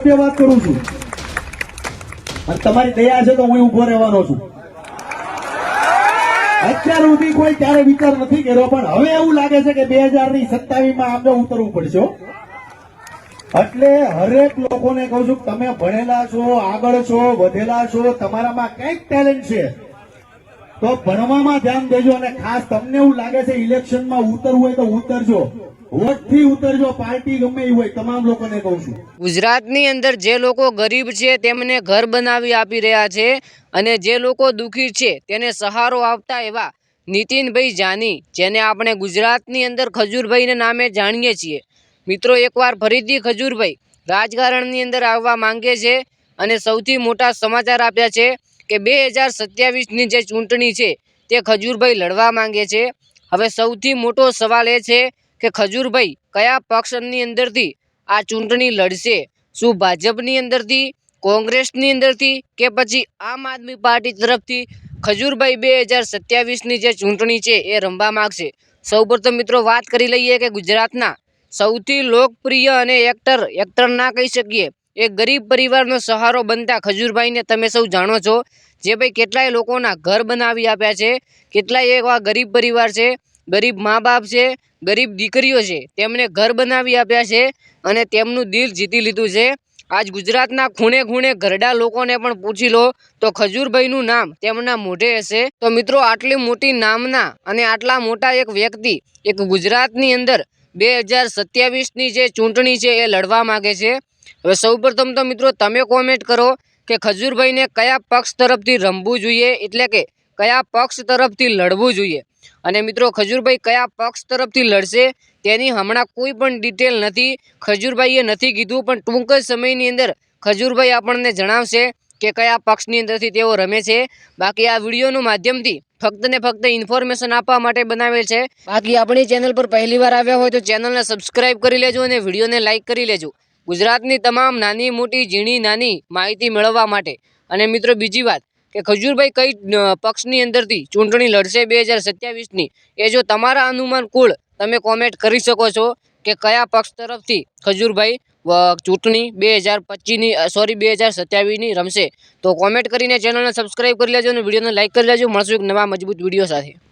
વાત કરું છું અને તમારી દયા છે તો હું ઉભો રહેવાનો છું। અત્યાર સુધી કોઈ ત્યારે વિચાર નથી કર્યો, પણ હવે એવું લાગે છે કે 2027માં આમને ઉતરવું પડશે। એટલે હરેક લોકોને કહું છું કે તમે ભણેલા છો, આગળ છો, વધેલા છો, તમારામાં કંઈક ટેલેન્ટ છે તો ભણવામાં ધ્યાન દેજો। અને ખાસ તમને એવું લાગે છે ઇલેક્શનમાં ઉતરવું હોય તો ઉતરજો, વોટથી ઉતરજો, પાર્ટી ગમે એ હોય। તમામ લોકોને કહું છું ગુજરાતની અંદર જે લોકો ગરીબ છે તેમને ઘર બનાવી આપી રહ્યા છે અને જે લોકો દુઃખી છે તેને સહારો આપતા એવા નીતિનભાઈ જાની, જેને આપણે ગુજરાતની અંદર ખજૂરભાઈને નામે જાણીએ છીએ। મિત્રો, એકવાર ફરીથી ખજૂરભાઈ રાજકારણની અંદર આવવા માંગે છે અને સૌથી મોટા સમાચાર આપ્યા છે કે 2027ની જે ચૂંટણી છે તે ખજૂરભાઈ લડવા માંગે છે। હવે સૌથી મોટો સવાલ એ છે કે ખજૂરભાઈ કયા પક્ષની અંદરથી આ ચૂંટણી લડશે? શું ભાજપની અંદરથી, કોંગ્રેસની અંદરથી કે પછી આમ આદમી પાર્ટી તરફથી ખજૂરભાઈ 2027ની જે ચૂંટણી છે એ રમવા માંગશે? સૌપ્રથમ મિત્રો વાત કરી લઈએ કે ગુજરાતના સૌથી લોકપ્રિય અને એક્ટર ના કહી શકીએ, એક ગરીબ પરિવારનો સહારો બનતા ખજૂરભાઈને તમે સૌ જાણો છો, જે ભાઈ કેટલાય લોકોના ઘર બનાવી આપ્યા છે। કેટલાય એવા ગરીબ પરિવાર છે, ગરીબ મા બાપ છે, ગરીબ દીકરીઓ છે, તેમને ઘર બનાવી આપ્યા છે અને તેમનું દિલ જીતી લીધું છે। આજ ગુજરાતના ખૂણે ખૂણે ઘરડા લોકોને પણ પૂછી લો તો ખજૂરભાઈનું નામ તેમના મોઢે હશે। તો મિત્રો, આટલી મોટી નામના અને આટલા મોટા એક વ્યક્તિ એક ગુજરાતની અંદર 2027ની જે ચૂંટણી છે એ લડવા માંગે છે। હવે સૌપ્રથમ તો મિત્રો તમે કોમેન્ટ કરો કે ખજૂરભાઈને કયા પક્ષ તરફથી રમવું જોઈએ, એટલે કે કયા પક્ષ તરફથી લડવું જોઈએ। અને મિત્રો, ખજૂરભાઈ કયા પક્ષ તરફથી લડશે તેની હમણાં કોઈ પણ ડિટેલ નથી, ખજૂરભાઈએ નથી કીધું, પણ ટૂંક જ સમયની અંદર ખજૂરભાઈ આપણને જણાવશે કે કયા પક્ષની અંદરથી તેઓ રમે છે। બાકી આ વિડીયોનું માધ્યમથી ફક્ત ને ફક્ત ઇન્ફોર્મેશન આપવા માટે બનાવેલ છે। બાકી આપણી ચેનલ પર પહેલી વાર આવ્યા હોય તો ચેનલને સબસ્ક્રાઇબ કરી લેજો અને વિડીયોને લાઇક કરી લેજો ગુજરાતની તમામ નાની મોટી ઝીણી નાની માહિતી મેળવવા માટે। અને મિત્રો બીજી વાત કે ખજૂરભાઈ કઈ પક્ષની અંદરથી ચૂંટણી લડશે 2027ની, એ જો તમારા અનુમાન કુળ તમે કોમેન્ટ કરી શકો છો કે કયા પક્ષ તરફથી ખજૂરભાઈ ચૂંટણી 2027ની રમશે, તો કોમેન્ટ કરીને ચેનલને સબસ્ક્રાઇબ કરી લેજો અને વિડીયોને લાઇક કરી લેજો। મળશું એક નવા મજબૂત વિડીયો સાથે।